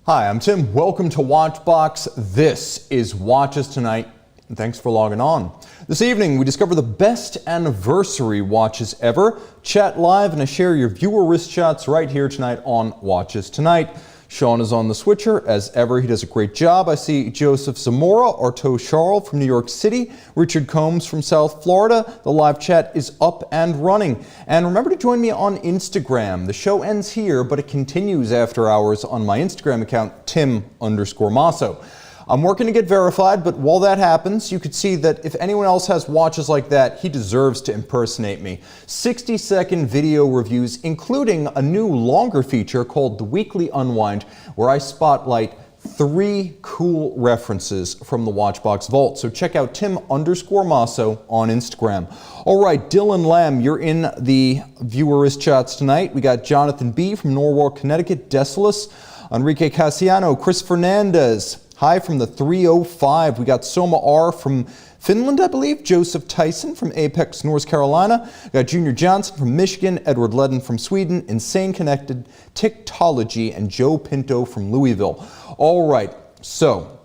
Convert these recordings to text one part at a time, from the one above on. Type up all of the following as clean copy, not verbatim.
Hi, I'm Tim. Welcome to Watchbox. This is Watches Tonight, and thanks for logging on. This evening, we discover the best anniversary watches ever, chat live, and I share your viewer wrist shots right here tonight on Watches Tonight. Sean is on the switcher. As ever, he does a great job. I see Joseph Zamora, Arto Charles from New York City, Richard Combs from South Florida. The live chat is up and running. And remember to join me on Instagram. The show ends here, but it continues after hours on my Instagram account, Tim_Mosso. I'm working to get verified, but while that happens, you could see that if anyone else has watches like that, he deserves to impersonate me. 60-second video reviews, including a new longer feature called The Weekly Unwind, where I spotlight 3 cool references from the Watchbox Vault. So check out Tim_Mosso on Instagram. All right, Dylan Lamb, you're in the viewer wrist shots tonight. We got Jonathan B. from Norwalk, Connecticut, Decimus, Enrique Casiano, Chris Fernandez. Hi from the 305. We got Soma R from Finland, I believe. Joseph Tyson from Apex, North Carolina. We got Junior Johnson from Michigan. Edward Ledden from Sweden. Insane Connected, Tiktology, and Joe Pinto from Louisville. All right, so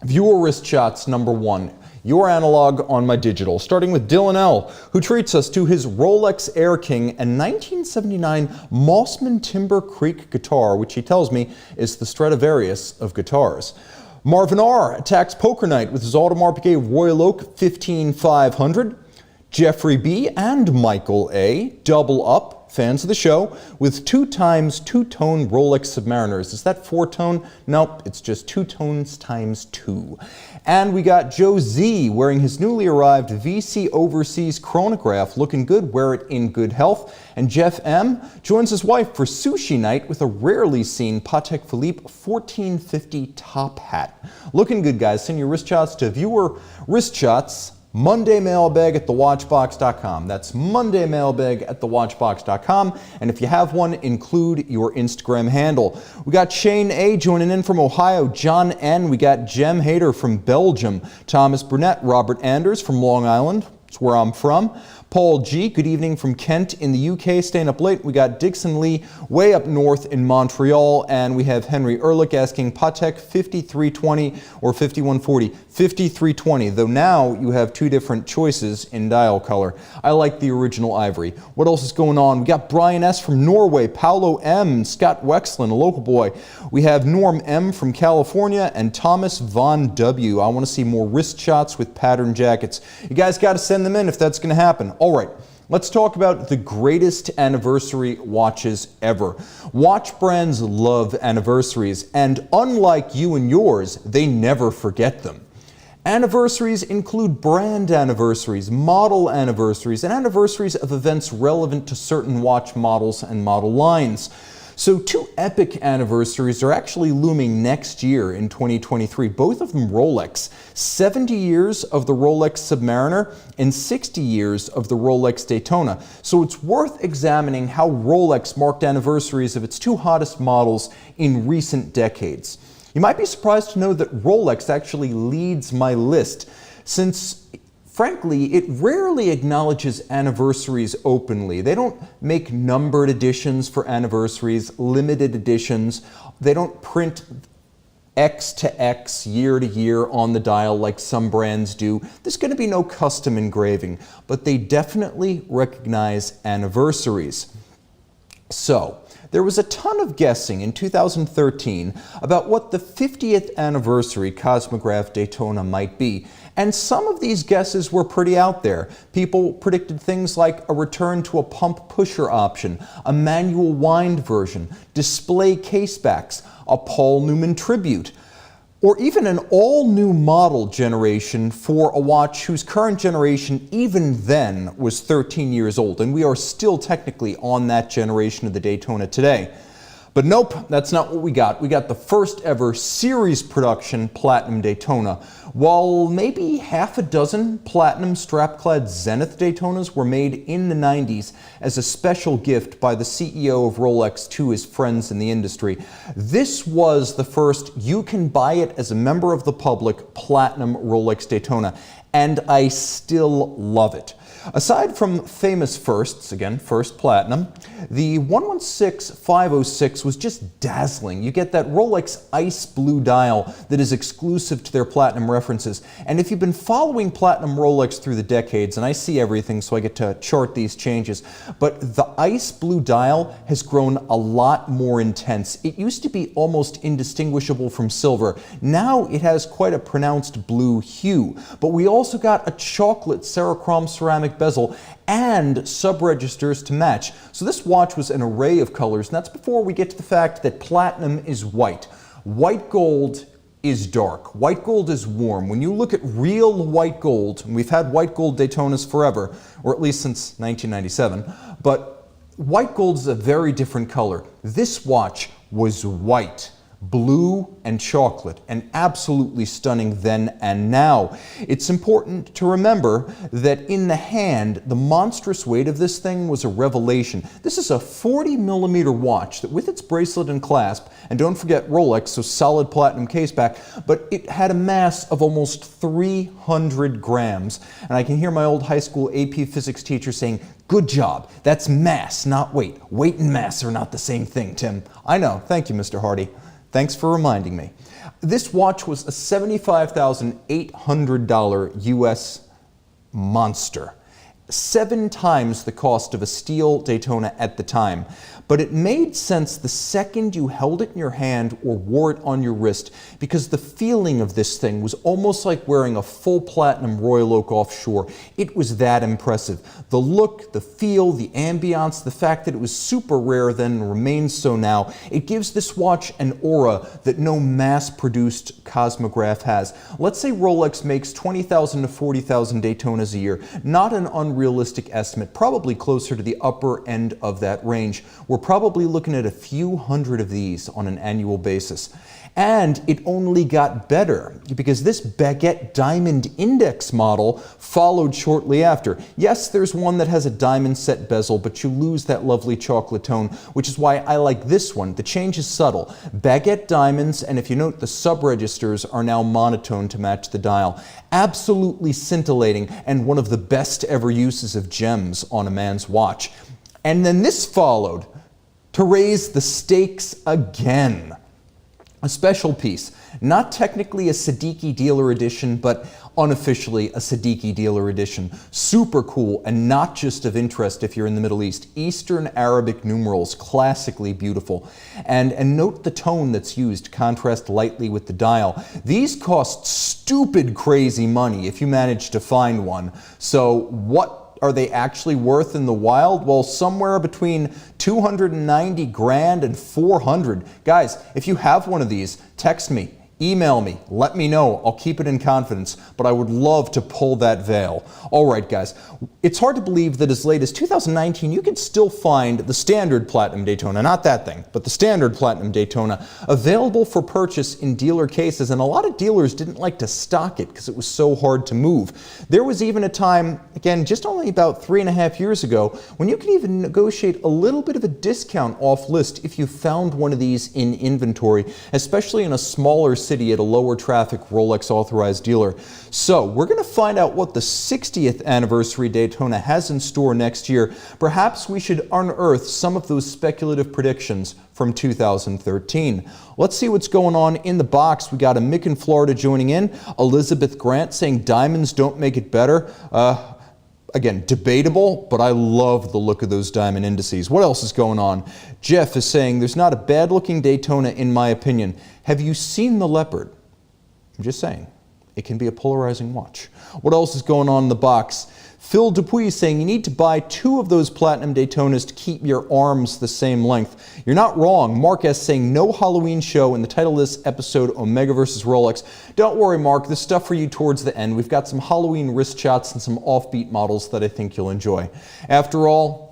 viewer wrist shots number 1. Your analog on my digital, starting with Dylan L., who treats us to his Rolex Air King and 1979 Mossman Timber Creek guitar, which he tells me is the Stradivarius of guitars. Marvin R. attacks Poker Night with his Audemars Piguet Royal Oak 15500. Jeffrey B. and Michael A. double up, fans of the show, with 2x two-tone Rolex Submariners. Is that 4-tone? Nope, it's just 2 tones times 2. And we got Joe Z wearing his newly arrived VC Overseas chronograph, looking good, wear it in good health. And Jeff M. joins his wife for sushi night with a rarely seen Patek Philippe 1450 top hat. Looking good, guys. Send your wrist shots to viewer wrist shots Monday mailbag at thewatchbox.com. That's Monday mailbag at thewatchbox.com. And if you have one, include your Instagram handle. We got Shane A. joining in from Ohio, John N. We got Jem Hader from Belgium, Thomas Burnett, Robert Anders from Long Island. That's where I'm from. Paul G., good evening from Kent in the UK, staying up late. We got Dixon Lee way up north in Montreal, and we have Henry Ehrlich asking Patek 5320 or 5140. 5320, though now you have 2 different choices in dial color. I like the original ivory. What else is going on? We got Brian S. from Norway, Paolo M., Scott Wexlin, a local boy. We have Norm M. from California, and Thomas Von W. I want to see more wrist shots with pattern jackets. You guys got to send them in if that's going to happen. All right, let's talk about the greatest anniversary watches ever. Watch brands love anniversaries, and unlike you and yours, they never forget them. Anniversaries include brand anniversaries, model anniversaries, and anniversaries of events relevant to certain watch models and model lines. So 2 epic anniversaries are actually looming next year in 2023, both of them Rolex. 70 years of the Rolex Submariner and 60 years of the Rolex Daytona. So it's worth examining how Rolex marked anniversaries of its 2 hottest models in recent decades. You might be surprised to know that Rolex actually leads my list, since frankly, it rarely acknowledges anniversaries openly. They don't make numbered editions for anniversaries, limited editions. They don't print X to X, year to year on the dial like some brands do. There's going to be no custom engraving, but they definitely recognize anniversaries. So, there was a ton of guessing in 2013 about what the 50th anniversary Cosmograph Daytona might be. And some of these guesses were pretty out there. People predicted things like a return to a pump pusher option, a manual wind version, display casebacks, a Paul Newman tribute, or even an all-new model generation for a watch whose current generation even then was 13 years old, and we are still technically on that generation of the Daytona today. But nope, that's not what we got. We got the first ever series production Platinum Daytona. While maybe half a dozen platinum strap-clad Zenith Daytonas were made in the 90s as a special gift by the CEO of Rolex to his friends in the industry, this was the first you can buy it as a member of the public platinum Rolex Daytona, and I still love it. Aside from famous firsts, again, first platinum, the 116506 was just dazzling. You get that Rolex ice blue dial that is exclusive to their platinum references. And if you've been following platinum Rolex through the decades, and I see everything so I get to chart these changes, but the ice blue dial has grown a lot more intense. It used to be almost indistinguishable from silver. Now it has quite a pronounced blue hue. But we also got a chocolate Cerachrom ceramic bezel and sub-registers to match. So this watch was an array of colors, and that's before we get to the fact that platinum is white. White gold is dark. White gold is warm. When you look at real white gold, and we've had white gold Daytonas forever, or at least since 1997, but white gold is a very different color. This watch was white, blue and chocolate, and absolutely stunning then and now. It's important to remember that in the hand, the monstrous weight of this thing was a revelation. This is a 40mm watch that with its bracelet and clasp, and don't forget Rolex, so solid platinum case back, but it had a mass of almost 300 grams. And I can hear my old high school AP physics teacher saying, "Good job, that's mass, not weight. Weight and mass are not the same thing, Tim." I know, thank you, Mr. Hardy. Thanks for reminding me. This watch was a $75,800 US monster. 7 times the cost of a steel Daytona at the time. But it made sense the second you held it in your hand or wore it on your wrist, because the feeling of this thing was almost like wearing a full platinum Royal Oak offshore. It was that impressive. The look, the feel, the ambiance, the fact that it was super rare then and remains so now, it gives this watch an aura that no mass-produced Cosmograph has. Let's say Rolex makes 20,000 to 40,000 Daytonas a year. Not an unrealistic estimate, probably closer to the upper end of that range. We're probably looking at a few hundred of these on an annual basis. And it only got better because this Baguette Diamond Index model followed shortly after. Yes, there's one that has a diamond set bezel, but you lose that lovely chocolate tone, which is why I like this one. The change is subtle. Baguette diamonds, and if you note, the sub-registers are now monotone to match the dial. Absolutely scintillating, and one of the best ever uses of gems on a man's watch. And then this followed to raise the stakes again. A special piece, not technically a Siddiqui dealer edition, but unofficially a Siddiqui dealer edition. Super cool and not just of interest if you're in the Middle East. Eastern Arabic numerals, classically beautiful. And note the tone that's used, contrast lightly with the dial. These cost stupid crazy money if you manage to find one. So what are they actually worth in the wild? Well, somewhere between 290 grand and 400. Guys, if you have one of these, text me, email me, let me know. I'll keep it in confidence, but I would love to pull that veil. All right, guys, it's hard to believe that as late as 2019, you could still find the standard Platinum Daytona, not that thing, but the standard Platinum Daytona, available for purchase in dealer cases, and a lot of dealers didn't like to stock it because it was so hard to move. There was even a time, again, just only about 3.5 years ago, when you could even negotiate a little bit of a discount off list if you found one of these in inventory, especially in a smaller city at a lower traffic Rolex authorized dealer. So we're going to find out what the 60th anniversary Daytona has in store next year. Perhaps we should unearth some of those speculative predictions from 2013. Let's see what's going on in the box. We got a Mick in Florida joining in. Elizabeth Grant saying diamonds don't make it better. Again, debatable, but I love the look of those diamond indices. What else is going on? Jeff is saying, there's not a bad-looking Daytona in my opinion. Have you seen the Leopard? I'm just saying, it can be a polarizing watch. What else is going on in the box? Phil Dupuis is saying you need to buy 2 of those Platinum Daytonas to keep your arms the same length. You're not wrong. Mark S. saying no Halloween show, and the title of this episode, Omega versus Rolex. Don't worry, Mark, this stuff for you towards the end. We've got some Halloween wrist shots and some offbeat models that I think you'll enjoy. After all,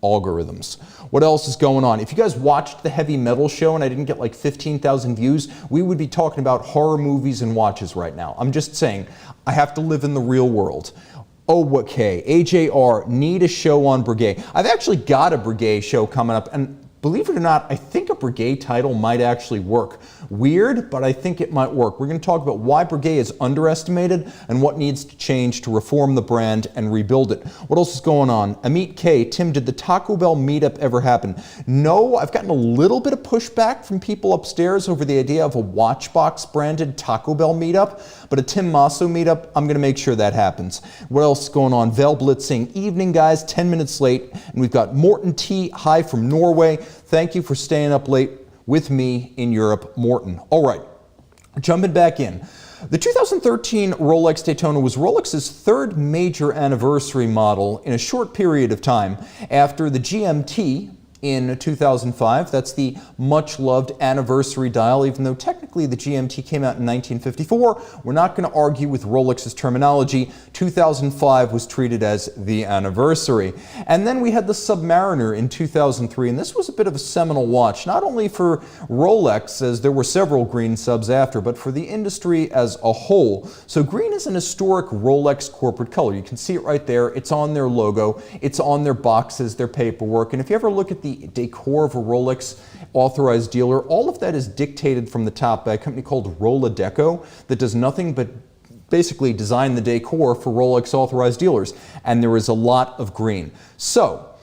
algorithms. What else is going on? If you guys watched the heavy metal show and I didn't get like 15,000 views, we would be talking about horror movies and watches right now. I'm just saying, I have to live in the real world. Okay, AJR, need a show on Breguet. I've actually got a Breguet show coming up, and Believe it or not, I think a Breguet title might actually work. Weird, but I think it might work. We're going to talk about why Breguet is underestimated and what needs to change to reform the brand and rebuild it. What else is going on? Amit K. Tim, did the Taco Bell meetup ever happen? No, I've gotten a little bit of pushback from people upstairs over the idea of a Watchbox branded Taco Bell meetup, but a Tim Mosso meetup, I'm going to make sure that happens. What else is going on? Vel Blitz saying, evening guys, 10 minutes late, and we've got Morton T. Hi from Norway. Thank you for staying up late with me in Europe, Morton. All right, jumping back in. The 2013 Rolex Daytona was Rolex's third major anniversary model in a short period of time after the GMT in 2005. That's the much-loved anniversary dial, even though technically the GMT came out in 1954. We're not going to argue with Rolex's terminology. 2005 was treated as the anniversary. And then we had the Submariner in 2003, and this was a bit of a seminal watch, not only for Rolex, as there were several green subs after, but for the industry as a whole. So green is an historic Rolex corporate color. You can see it right there. It's on their logo. It's on their boxes, their paperwork. And if you ever look at the decor of a Rolex authorized dealer, all of that is dictated from the top by a company called Roladeco that does nothing but basically design the decor for Rolex authorized dealers. And there is a lot of green. So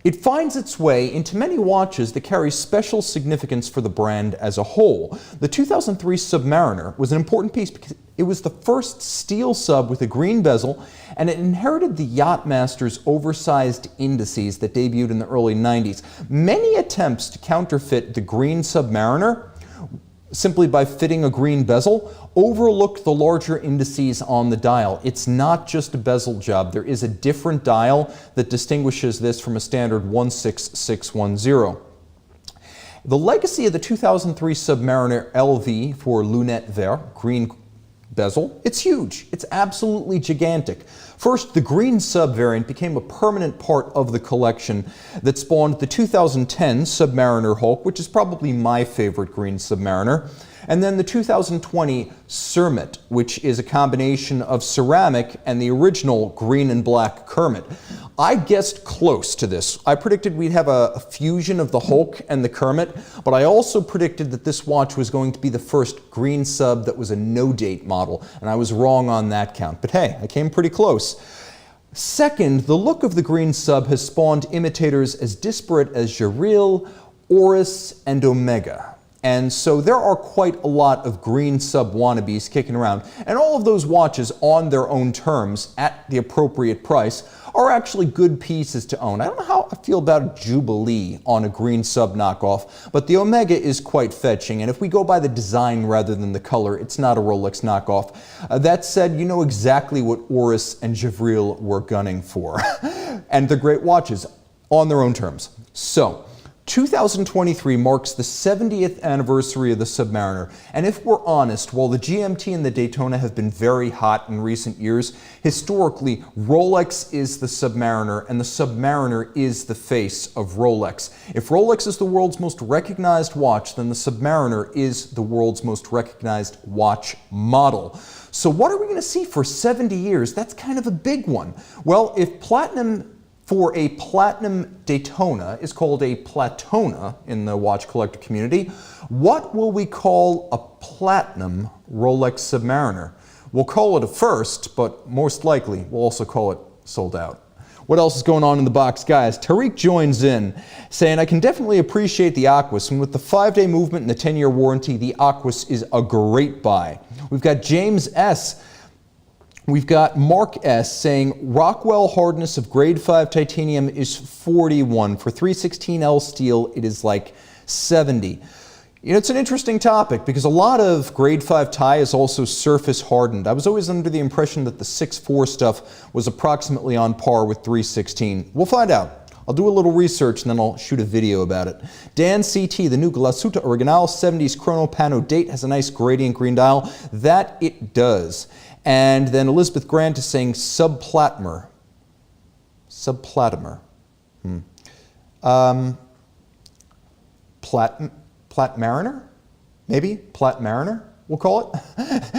it finds its way into many watches that carry special significance for the brand as a whole. The 2003 Submariner was an important piece because it was the first steel sub with a green bezel, and it inherited the Yachtmaster's oversized indices that debuted in the early 90s. Many attempts to counterfeit the green Submariner simply by fitting a green bezel overlooked the larger indices on the dial. It's not just a bezel job. There is a different dial that distinguishes this from a standard 16610. The legacy of the 2003 Submariner LV for Lunette Vert, green bezel, it's huge. It's absolutely gigantic. First, the green sub variant became a permanent part of the collection that spawned the 2010 Submariner Hulk, which is probably my favorite green Submariner, and then the 2020 Cermet, which is a combination of ceramic and the original green and black Kermit. I guessed close to this. I predicted we'd have a fusion of the Hulk and the Kermit, but I also predicted that this watch was going to be the first green sub that was a no-date model, and I was wrong on that count. But hey, I came pretty close. Second, the look of the green sub has spawned imitators as disparate as Jaril, Oris, and Omega. And so there are quite a lot of green sub wannabes kicking around, and all of those watches on their own terms at the appropriate price are actually good pieces to own. I don't know how I feel about a Jubilee on a green sub knockoff, but the Omega is quite fetching, and if we go by the design rather than the color, it's not a Rolex knockoff. That said, you know exactly what Oris and Javril were gunning for. And they're great watches on their own terms. So 2023 marks the 70th anniversary of the Submariner, and if we're honest, while the GMT and the Daytona have been very hot in recent years, historically, Rolex is the Submariner, and the Submariner is the face of Rolex. If Rolex is the world's most recognized watch, then the Submariner is the world's most recognized watch model. So what are we going to see for 70 years? That's kind of a big one. Well, if platinum for a platinum Daytona is called a Platona in the watch collector community, what will we call a platinum Rolex Submariner? We'll call it a first, but most likely we'll also call it sold out. What else is going on in the box, guys? Tariq joins in saying, I can definitely appreciate the Aquas, and with the 5-day movement and the 10-year warranty, the Aquas is a great buy. We've got James S. We've got Mark S. saying, Rockwell hardness of grade 5 titanium is 41. For 316L steel, it is like 70. You know, it's an interesting topic because a lot of grade 5 tie is also surface hardened. I was always under the impression that the 6.4 stuff was approximately on par with 316. We'll find out. I'll do a little research and then I'll shoot a video about it. Dan CT, the new Glasuta Original 70s Chrono Pano date has a nice gradient green dial. That it does. And then Elizabeth Grant is saying subplatimer. Subplatimer. Platmariner? Maybe? Platmariner? we'll call it.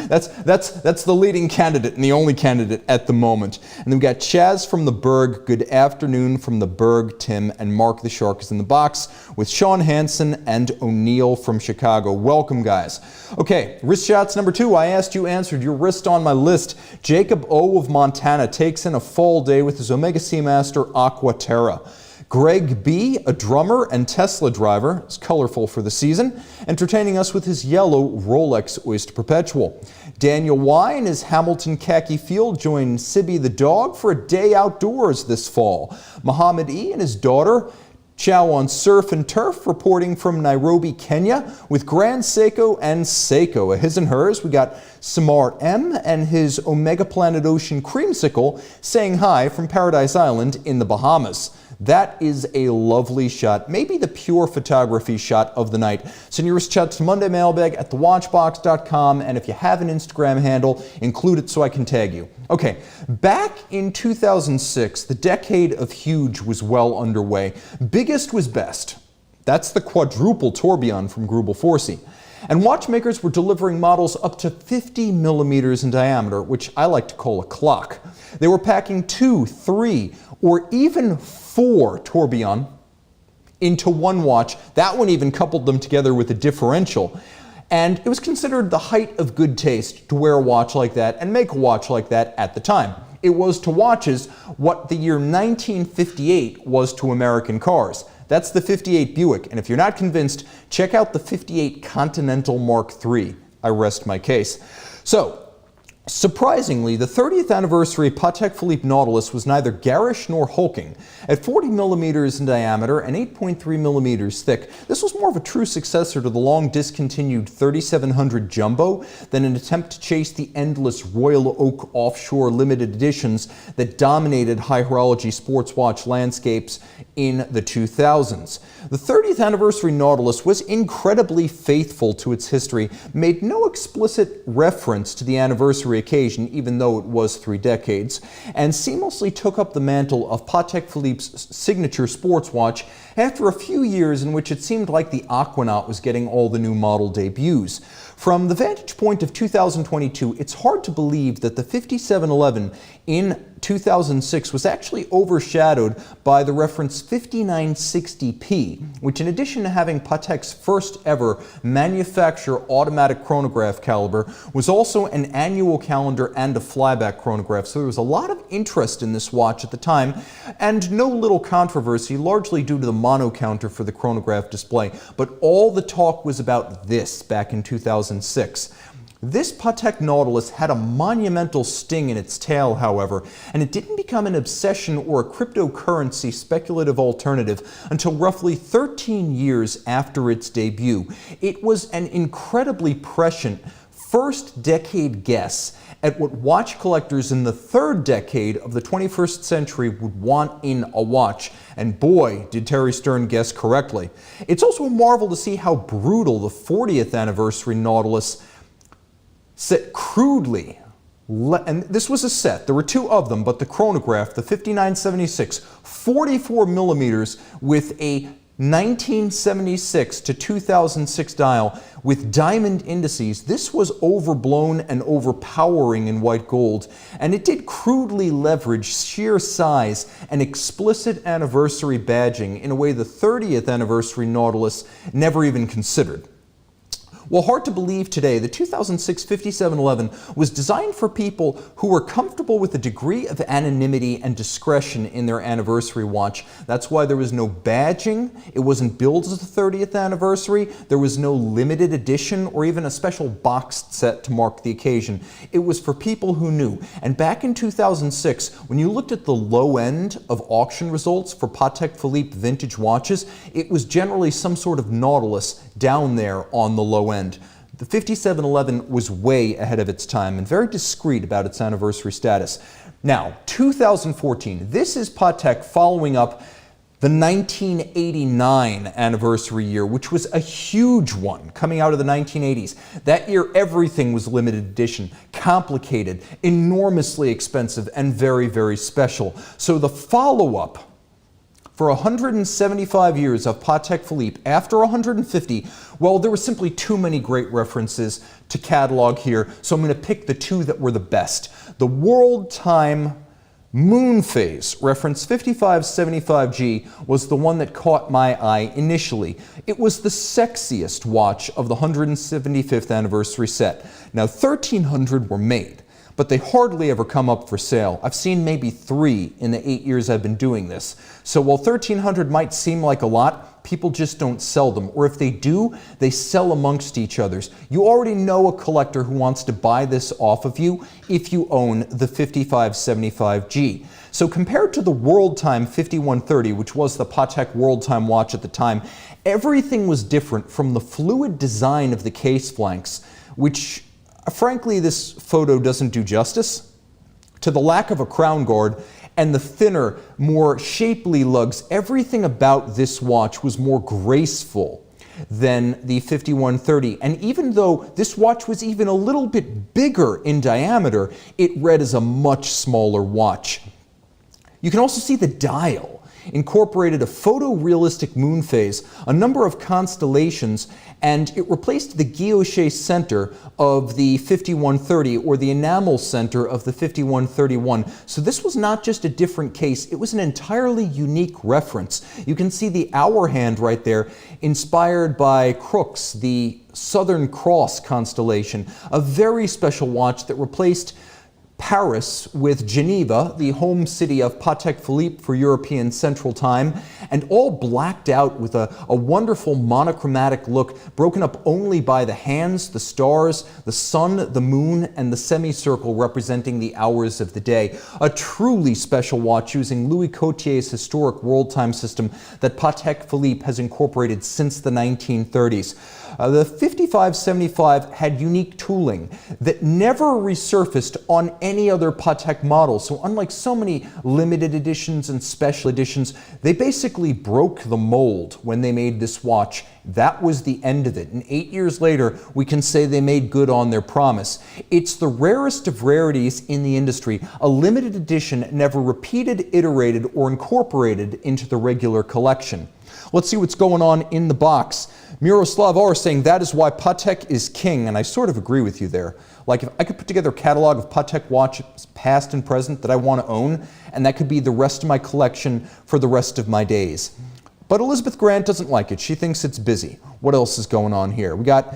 That's the leading candidate and the only candidate at the moment. And then we've got Chaz from the Berg, good afternoon from the Berg, Tim, and Mark the Shark is in the box with Sean Hansen and O'Neill from Chicago. Welcome, guys. Okay, wrist shots number 2. I asked, you answered. Your wrist on my list. Jacob O of Montana takes in a fall day with his Omega Seamaster Aquaterra. Greg B., a drummer and Tesla driver, is colorful for the season, entertaining us with his yellow Rolex Oyster Perpetual. Daniel Y. in his Hamilton khaki field joined Sibby the dog for a day outdoors this fall. Muhammad E. and his daughter Chow on surf and turf, reporting from Nairobi, Kenya, with Grand Seiko and Seiko. A his and hers, we got Samar M. and his Omega Planet Ocean creamsicle saying hi from Paradise Island in the Bahamas. That is a lovely shot, maybe the pure photography shot of the night. Send your wrist shots to Monday Mailbag at thewatchbox.com, and if you have an Instagram handle, include it so I can tag you. Okay, back in 2006, the decade of huge was well underway. Biggest was best. That's the quadruple tourbillon from Grubel Forsey. And watchmakers were delivering models up to 50 millimeters in diameter, which I like to call a clock. They were packing 2, 3, or even 4 tourbillon into one watch. That one even coupled them together with a differential. And it was considered the height of good taste to wear a watch like that and make a watch like that at the time. It was to watches what the year 1958 was to American cars. That's the 58 Buick, and if you're not convinced, check out the 58 Continental Mark III. I rest my case. So, surprisingly, the 30th anniversary Patek Philippe Nautilus was neither garish nor hulking. At 40 millimeters in diameter and 8.3 millimeters thick, this was more of a true successor to the long discontinued 3700 Jumbo than an attempt to chase the endless Royal Oak offshore limited editions that dominated high horology sports watch landscapes in the 2000s. The 30th anniversary Nautilus was incredibly faithful to its history, made no explicit reference to the anniversary occasion, even though it was 3 decades, and seamlessly took up the mantle of Patek Philippe's signature sports watch after a few years in which it seemed like the Aquanaut was getting all the new model debuts. From the vantage point of 2022, it's hard to believe that the 5711 in 2006 was actually overshadowed by the reference 5960p, which in addition to having Patek's first ever manufacture automatic chronograph caliber, was also an annual calendar and a flyback chronograph. So there was a lot of interest in this watch at the time, and no little controversy, largely due to the mono counter for the chronograph display. But all the talk was about this back in 2006. This Patek Nautilus had a monumental sting in its tail, however, and it didn't become an obsession or a cryptocurrency speculative alternative until roughly 13 years after its debut. It was an incredibly prescient first decade guess at what watch collectors in the third decade of the 21st century would want in a watch. And boy, did Terry Stern guess correctly. It's also a marvel to see how brutal the 40th anniversary Nautilus set crudely, and this was a set, there were 2 of them, but the chronograph, the 5976, 44 millimeters with a 1976 to 2006 dial with diamond indices. This was overblown and overpowering in white gold, and it did crudely leverage sheer size and explicit anniversary badging in a way the 30th anniversary Nautilus never even considered. Well, hard to believe today, the 2006 5711 was designed for people who were comfortable with a degree of anonymity and discretion in their anniversary watch. That's why there was no badging, it wasn't billed as the 30th anniversary, there was no limited edition or even a special boxed set to mark the occasion. It was for people who knew. And back in 2006, when you looked at the low end of auction results for Patek Philippe vintage watches, it was generally some sort of Nautilus down there on the low end. The 5711 was way ahead of its time and very discreet about its anniversary status. Now, 2014, this is Patek following up the 1989 anniversary year, which was a huge one coming out of the 1980s. That year, everything was limited edition, complicated, enormously expensive, and very, very special. So the follow-up For 175 years of Patek Philippe, after 150, well, there were simply too many great references to catalog here, so I'm going to pick the two that were the best. The World Time Moonphase, reference 5575G, was the one that caught my eye initially. It was the sexiest watch of the 175th anniversary set. Now, 1,300 were made, but they hardly ever come up for sale. I've seen maybe 3 in the 8 years I've been doing this. So while 1,300 might seem like a lot, people just don't sell them. Or if they do, they sell amongst each others. You already know a collector who wants to buy this off of you if you own the 5575G. So compared to the World Time 5130, which was the Patek World Time watch at the time, everything was different, from the fluid design of the case flanks, which frankly this photo doesn't do justice, to the lack of a crown guard and the thinner, more shapely lugs. Everything about this watch was more graceful than the 5130. And even though this watch was even a little bit bigger in diameter, it read as a much smaller watch. You can also see the dial incorporated a photorealistic moon phase, a number of constellations, and it replaced the guilloche center of the 5130 or the enamel center of the 5131. So this was not just a different case, it was an entirely unique reference. You can see the hour hand right there, inspired by Crooks, the Southern Cross constellation, a very special watch that replaced Paris with Geneva, the home city of Patek Philippe for European Central Time, and all blacked out with a wonderful monochromatic look, broken up only by the hands, the stars, the sun, the moon, and the semicircle representing the hours of the day. A truly special watch using Louis Coutier's historic world time system that Patek Philippe has incorporated since the 1930s. The 5575 had unique tooling that never resurfaced on any other Patek model. So unlike so many limited editions and special editions, they basically broke the mold when they made this watch. That was the end of it. And 8 years later, we can say they made good on their promise. It's the rarest of rarities in the industry, a limited edition never repeated, iterated, or incorporated into the regular collection. Let's see what's going on in the box. Miroslav R saying that is why Patek is king, and I sort of agree with you there. Like, if I could put together a catalog of Patek watches, past and present, that I want to own, and that could be the rest of my collection for the rest of my days. But Elizabeth Grant doesn't like it. She thinks it's busy. What else is going on here? We got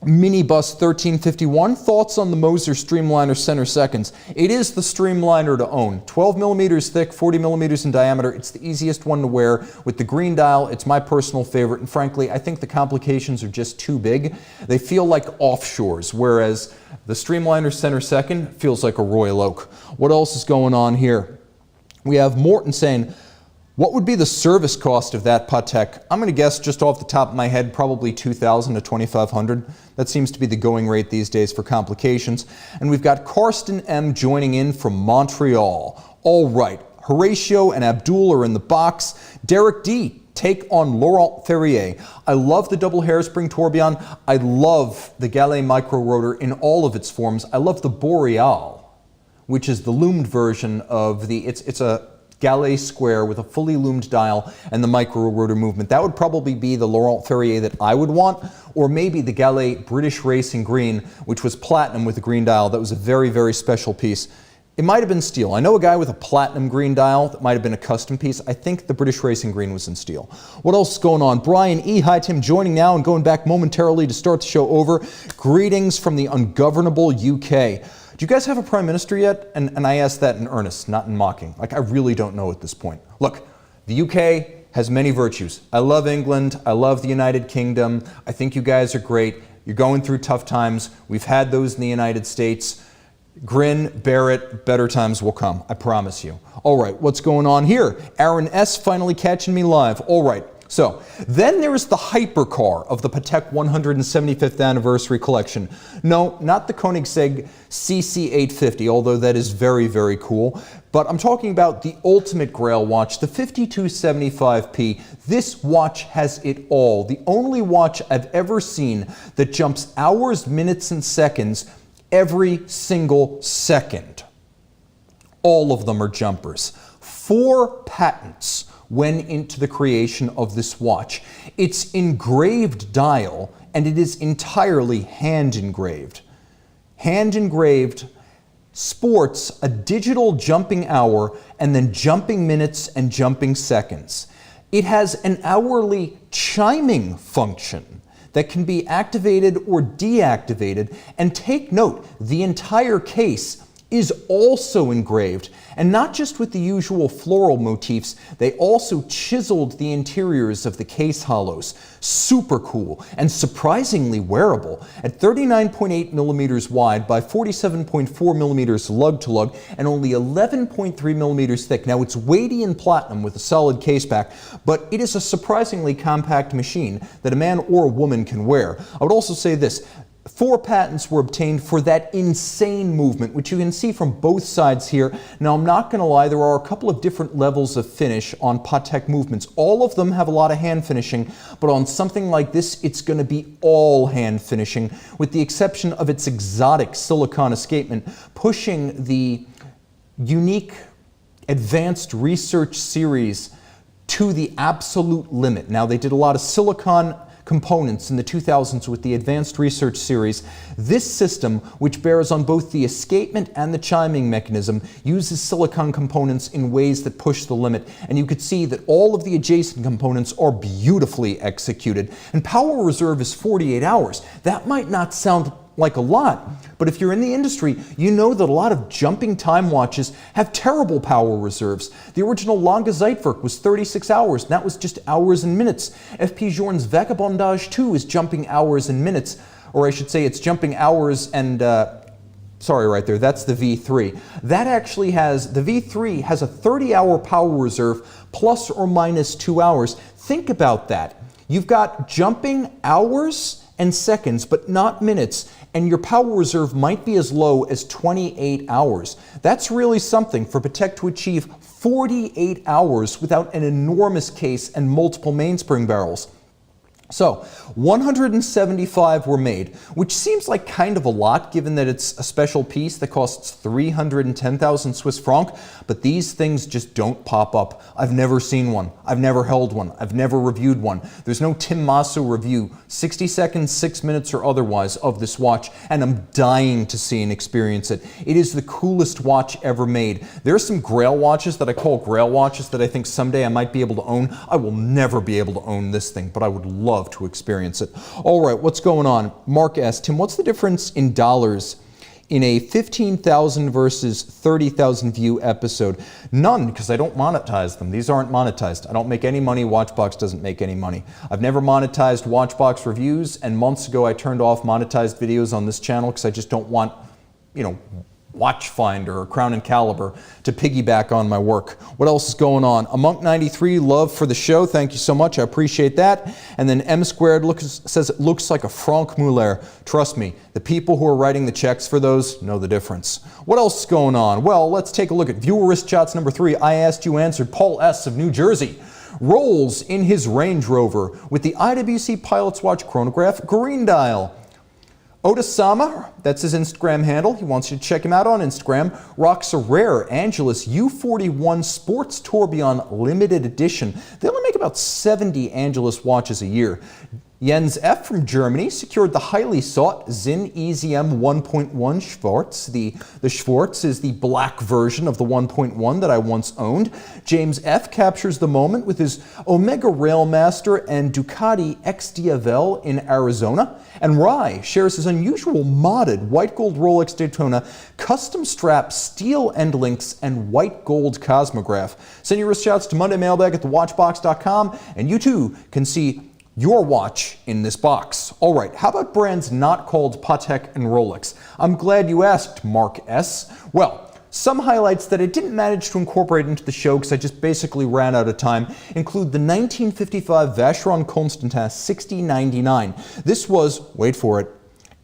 Minibus 1351. Thoughts on the Moser Streamliner center seconds? It is the Streamliner to own. 12 millimeters thick, 40 millimeters in diameter. It's the easiest one to wear. With the green dial, it's my personal favorite, and frankly, I think the complications are just too big. They feel like offshores, whereas the Streamliner center second feels like a Royal Oak. What else is going on here? We have Morton saying, what would be the service cost of that Patek? I'm going to guess just off the top of my head, probably $2,000 to $2,500. That seems to be the going rate these days for complications. And we've got Karsten M joining in from Montreal. All right, Horatio and Abdul are in the box. Derek D, take on Laurent Ferrier. I love the double hairspring tourbillon. I love the Gallet micro rotor in all of its forms. I love the Boreal, which is the loomed version of the, it's a Gallet square with a fully loomed dial and the micro rotor movement. That would probably be the Laurent Ferrier that I would want, or maybe the Gallet British Racing Green, which was platinum with a green dial. That was a very, very special piece. It might have been steel. I know a guy with a platinum green dial that might have been a custom piece. I think the British Racing Green was in steel. What else is going on? Brian E. Hi, Tim, joining now and going back momentarily to start the show over. Greetings from the ungovernable UK. Do you guys have a prime minister yet? And I ask that in earnest, not in mocking. Like, I really don't know at this point. Look, the UK has many virtues. I love England. I love the United Kingdom. I think you guys are great. You're going through tough times. We've had those in the United States. Grin, bear it, better times will come. I promise you. All right, what's going on here? Aaron S. finally catching me live. All right. So, then there is the hypercar of the Patek 175th anniversary collection. No, not the Koenigsegg CC850, although that is very, very cool. But I'm talking about the ultimate grail watch, the 5275P. This watch has it all. The only watch I've ever seen that jumps hours, minutes, and seconds every single second. All of them are jumpers. 4 patents went into the creation of this watch. It's engraved dial, and it is entirely hand engraved. Hand engraved sports a digital jumping hour and then jumping minutes and jumping seconds. It has an hourly chiming function that can be activated or deactivated. And take note, the entire case is also engraved, and not just with the usual floral motifs, they also chiseled the interiors of the case hollows. Super cool and surprisingly wearable. At 39.8 millimeters wide by 47.4 millimeters lug to lug and only 11.3 millimeters thick. Now it's weighty in platinum with a solid case back, but it is a surprisingly compact machine that a man or a woman can wear. I would also say this: 4 patents were obtained for that insane movement, which you can see from both sides here. Now, I'm not going to lie, there are a couple of different levels of finish on Patek movements. All of them have a lot of hand finishing, but on something like this, it's going to be all hand finishing, with the exception of its exotic silicon escapement, pushing the unique advanced research series to the absolute limit. Now, they did a lot of silicon components in the 2000s with the Advanced Research Series. This system, which bears on both the escapement and the chiming mechanism, uses silicon components in ways that push the limit. And you could see that all of the adjacent components are beautifully executed. And power reserve is 48 hours. That might not sound like a lot, but if you're in the industry, you know that a lot of jumping time watches have terrible power reserves. The original Lange Zeitwerk was 36 hours, and that was just hours and minutes. FP Journe's Vagabondage 2 is jumping hours and minutes, or I should say it's jumping hours and, sorry right there, that's the V3. That actually has, the V3 has a 30-hour power reserve plus or minus 2 hours. Think about that. You've got jumping hours and seconds, but not minutes, and your power reserve might be as low as 28 hours. That's really something for Patek to achieve 48 hours without an enormous case and multiple mainspring barrels. So, 175 were made, which seems like kind of a lot given that it's a special piece that costs 310,000 Swiss franc, but these things just don't pop up. I've never seen one. I've never held one. I've never reviewed one. There's no Tim Mosso review, 60 seconds, 6 minutes or otherwise, of this watch, and I'm dying to see and experience it. It is the coolest watch ever made. There are some grail watches that I call grail watches that I think someday I might be able to own. I will never be able to own this thing, but I would love to experience it. All right, what's going on? Mark S. Tim, what's the difference in dollars in a 15,000 versus 30,000 view episode? None, because I don't monetize them. These aren't monetized. I don't make any money. Watchbox doesn't make any money. I've never monetized Watchbox reviews, and months ago I turned off monetized videos on this channel because I just don't want, you know, Watchfinder or Crown and Caliber to piggyback on my work. What else is going on? A Monk 93, love for the show. Thank you so much. I appreciate that. And then M Squared says it looks like a Franck Muller. Trust me, the people who are writing the checks for those know the difference. What else is going on? Well, let's take a look at viewer wrist shots number 3. I asked, you answered. Paul S. of New Jersey rolls in his Range Rover with the IWC Pilot's Watch chronograph green dial. Otasama, that's his Instagram handle. He wants you to check him out on Instagram. Rocks a rare Angelus U41 Sports Tourbillon limited edition. They only make about 70 Angelus watches a year. Jens F. from Germany secured the highly sought Zinn EZM 1.1 Schwarz. The Schwarz is the black version of the 1.1 that I once owned. James F. captures the moment with his Omega Railmaster and Ducati XDFL in Arizona. And Rai shares his unusual modded white gold Rolex Daytona custom strap steel end links and white gold Cosmograph. Send your wrist shots to mondaymailbag@thewatchbox.com, and you too can see your watch in this box. All right, how about brands not called Patek and Rolex? I'm glad you asked, Mark S. Well, some highlights that I didn't manage to incorporate into the show because I just basically ran out of time include the 1955 Vacheron Constantin 6099. This was, wait for it,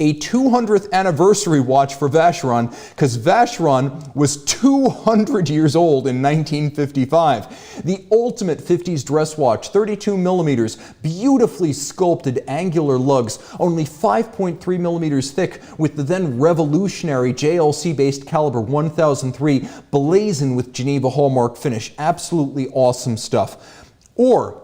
A 200th anniversary watch for Vacheron, because Vacheron was 200 years old in 1955. The ultimate 50s dress watch, 32 millimeters, beautifully sculpted angular lugs, only 5.3 millimeters thick, with the then revolutionary JLC-based caliber 1003 blazoned with Geneva hallmark finish. Absolutely awesome stuff. Or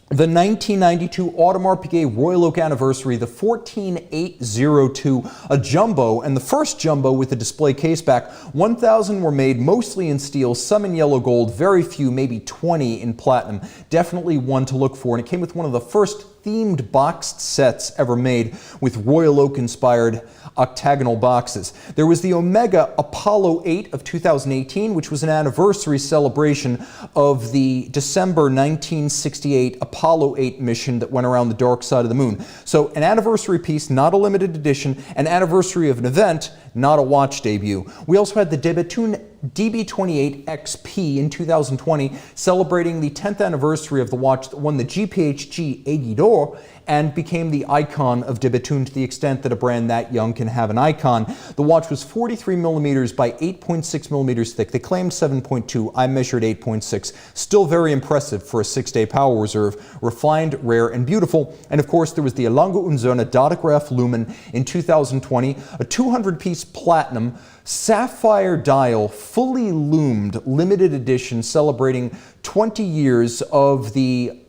the 1992 Audemars Piguet Royal Oak Anniversary, the 14802, a jumbo, and the first jumbo with a display case back. 1,000 were made mostly in steel, some in yellow gold, very few, maybe 20 in platinum. Definitely one to look for, and it came with one of the first themed boxed sets ever made with Royal Oak inspired octagonal boxes. There was the Omega Apollo 8 of 2018, which was an anniversary celebration of the December 1968 Apollo 8 mission that went around the dark side of the moon. So an anniversary piece, not a limited edition, an anniversary of an event, not a watch debut. We also had the Debetune DB28 XP in 2020, celebrating the 10th anniversary of the watch that won the GPHG Aiguille d'Or and became the icon of Debetune to the extent that a brand that young can have an icon. The watch was 43 millimeters by 8.6 millimeters thick. They claimed 7.2. I measured 8.6. Still very impressive for a 6-day power reserve. Refined, rare, and beautiful. And of course, there was the Lange und Söhne Datograph Lumen in 2020, a 200-piece platinum sapphire dial, fully loomed, limited edition, celebrating 20 years of the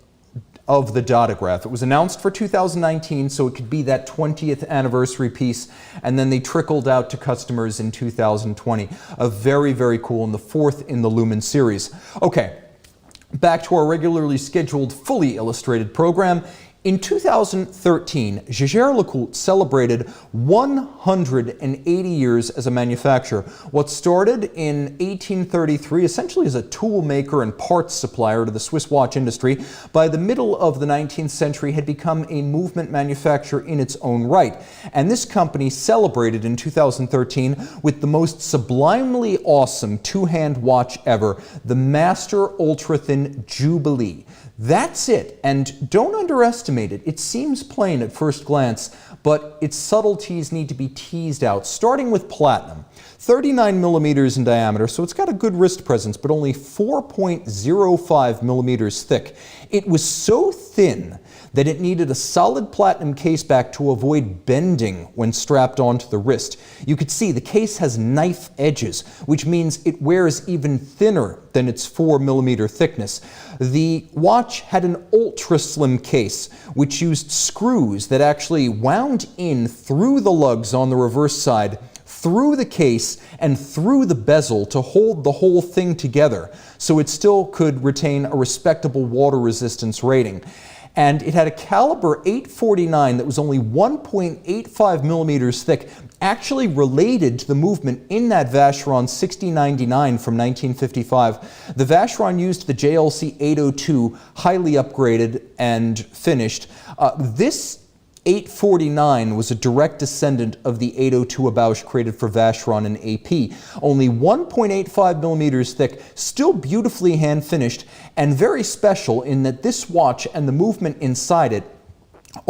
Datograph. It was announced for 2019, so it could be that 20th anniversary piece, and then they trickled out to customers in 2020. A very, very cool, and the 4th in the Lumen series. Okay, back to our regularly scheduled, fully illustrated program. In 2013, Jaeger-LeCoultre celebrated 180 years as a manufacturer. What started in 1833 essentially as a tool maker and parts supplier to the Swiss watch industry, by the middle of the 19th century had become a movement manufacturer in its own right. And this company celebrated in 2013 with the most sublimely awesome two-hand watch ever, the Master Ultra Thin Jubilee. That's it, and don't underestimate it. It seems plain at first glance, but its subtleties need to be teased out, starting with platinum. 39 millimeters in diameter, so it's got a good wrist presence, but only 4.05 millimeters thick. It was so thin that it needed a solid platinum case back to avoid bending when strapped onto the wrist. You could see the case has knife edges, which means it wears even thinner than its 4 millimeter thickness. The watch had an ultra slim case, which used screws that actually wound in through the lugs on the reverse side, through the case, and through the bezel to hold the whole thing together, so it still could retain a respectable water resistance rating. And it had a caliber 849 that was only 1.85 millimeters thick, actually related to the movement in that Vacheron 6099 from 1955. The Vacheron used the JLC 802, highly upgraded and finished. This 849 was a direct descendant of the 802 Abauche created for Vacheron and AP. Only 1.85 millimeters thick, still beautifully hand finished, and very special in that this watch and the movement inside it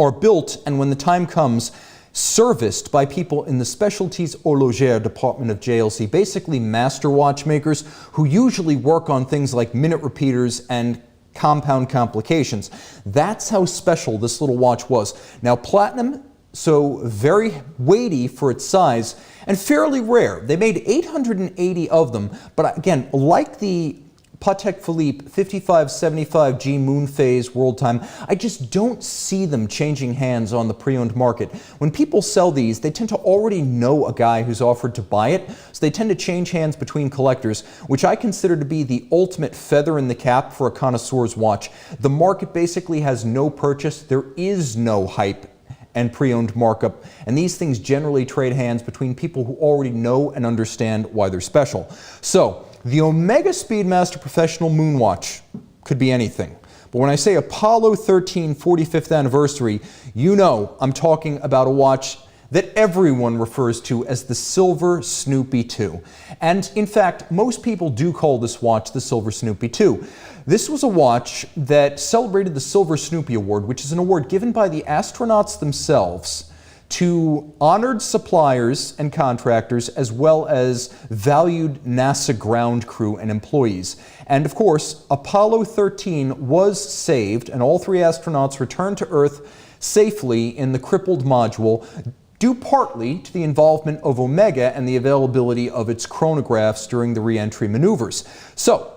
are built, and when the time comes, serviced by people in the Specialties Horlogères department of JLC, basically master watchmakers who usually work on things like minute repeaters and compound complications. That's how special this little watch was. Now, platinum, so very weighty for its size and fairly rare. They made 880 of them, but again, like the Patek Philippe 5575G Moonphase World Time, I just don't see them changing hands on the pre-owned market. When people sell these, they tend to already know a guy who's offered to buy it, so they tend to change hands between collectors, which I consider to be the ultimate feather in the cap for a connoisseur's watch. The market basically has no purchase, there is no hype and pre-owned markup, and these things generally trade hands between people who already know and understand why they're special. So, the Omega Speedmaster Professional Moonwatch could be anything. But when I say Apollo 13 45th anniversary, you know I'm talking about a watch that everyone refers to as the Silver Snoopy 2. And in fact, most people do call this watch the Silver Snoopy 2. This was a watch that celebrated the Silver Snoopy Award, which is an award given by the astronauts themselves to honored suppliers and contractors, as well as valued NASA ground crew and employees. And of course, Apollo 13 was saved, and all 3 astronauts returned to Earth safely in the crippled module, due partly to the involvement of Omega and the availability of its chronographs during the re-entry maneuvers. So,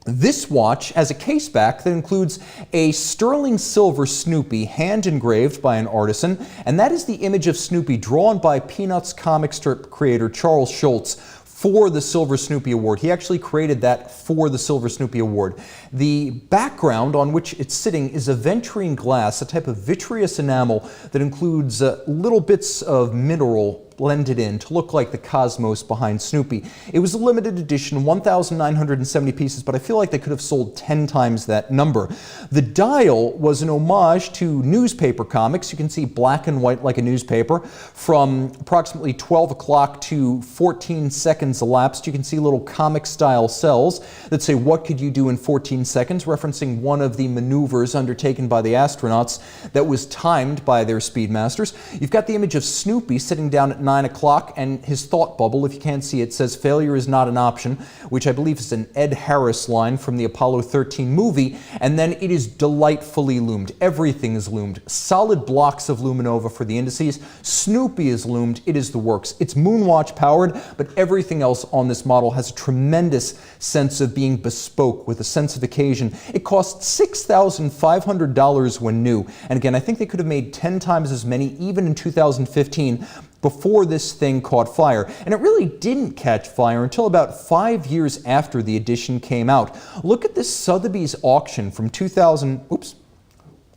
this watch has a case back that includes a sterling silver Snoopy hand engraved by an artisan, and that is the image of Snoopy drawn by Peanuts comic strip creator Charles Schulz for the Silver Snoopy Award. He actually created that for the Silver Snoopy Award. The background on which it's sitting is aventurine glass, a type of vitreous enamel that includes little bits of mineral blended in to look like the cosmos behind Snoopy. It was a limited edition, 1,970 pieces, but I feel like they could have sold 10 times that number. The dial was an homage to newspaper comics. You can see black and white like a newspaper. From approximately 12 o'clock to 14 seconds elapsed, you can see little comic-style cells that say, "What could you do in 14 seconds?" referencing one of the maneuvers undertaken by the astronauts that was timed by their speedmasters. You've got the image of Snoopy sitting down at 9 o'clock, and his thought bubble, if you can't see it, says "Failure is not an option," which I believe is an Ed Harris line from the Apollo 13 movie. And then it is delightfully loomed. Everything is loomed. Solid blocks of luminova for the indices. Snoopy is loomed. It is the works. It's Moonwatch powered, but everything else on this model has a tremendous sense of being bespoke with a sense of occasion. It cost $6,500 when new. And again, I think they could have made 10 times as many even in 2015 before this thing caught fire. And it really didn't catch fire until about 5 years after the edition came out. Look at this Sotheby's auction from 2000, oops,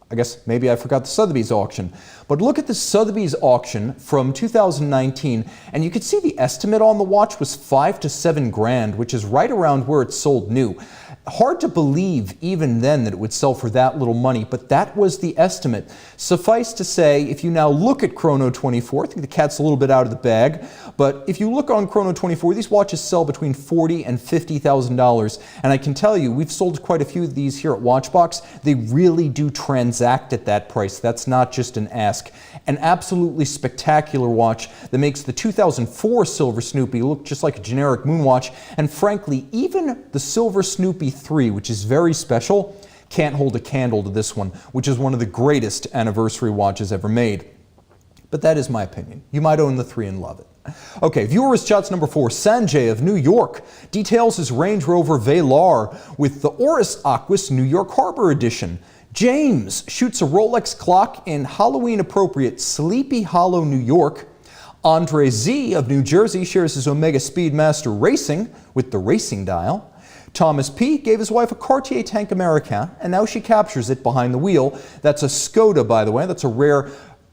I guess maybe I forgot the Sotheby's auction. But look at the Sotheby's auction from 2019, and you can see the estimate on the watch was 5 to 7 grand, which is right around where it sold new. Hard to believe even then that it would sell for that little money, but that was the estimate. Suffice to say, if you now look at Chrono 24, I think the cat's a little bit out of the bag, but if you look on Chrono 24, these watches sell between $40,000 and $50,000, and I can tell you, we've sold quite a few of these here at Watchbox. They really do transact at that price. That's not just an ask. An absolutely spectacular watch that makes the 2004 Silver Snoopy look just like a generic moonwatch, and frankly, even the Silver Snoopy 3, which is very special, can't hold a candle to this one, which is one of the greatest anniversary watches ever made. But that is my opinion. You might own the 3 and love it. Okay, viewers shots number 4. Sanjay of New York details his Range Rover Velar with the Oris Aquis New York Harbor Edition. James shoots a Rolex clock in Halloween-appropriate Sleepy Hollow, New York. Andre Z of New Jersey shares his Omega Speedmaster Racing with the racing dial. Thomas P. gave his wife a Cartier Tank Americain, and now she captures it behind the wheel. That's a Skoda, by the way. That's a rare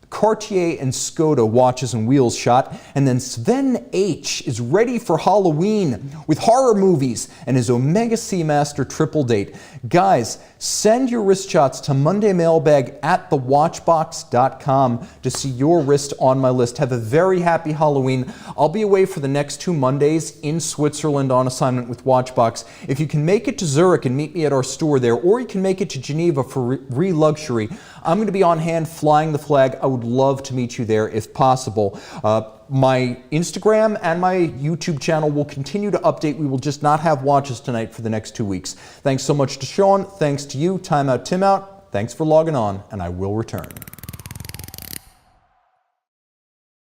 Cartier and Skoda watches and wheels shot. And then Sven H. is ready for Halloween with horror movies and his Omega Seamaster triple date. Guys, send your wrist shots to mondaymailbag@thewatchbox.com to see your wrist on my list. Have a very happy Halloween. I'll be away for the next 2 Mondays in Switzerland on assignment with Watchbox. If you can make it to Zurich and meet me at our store there, or you can make it to Geneva for Re-Luxury, I'm going to be on hand flying the flag. I would love to meet you there if possible. My Instagram and my YouTube channel will continue to update. We will just not have watches tonight for the next 2 weeks. Thanks so much to Sean. Thanks to you. Time out, Tim out. Thanks for logging on, and I will return.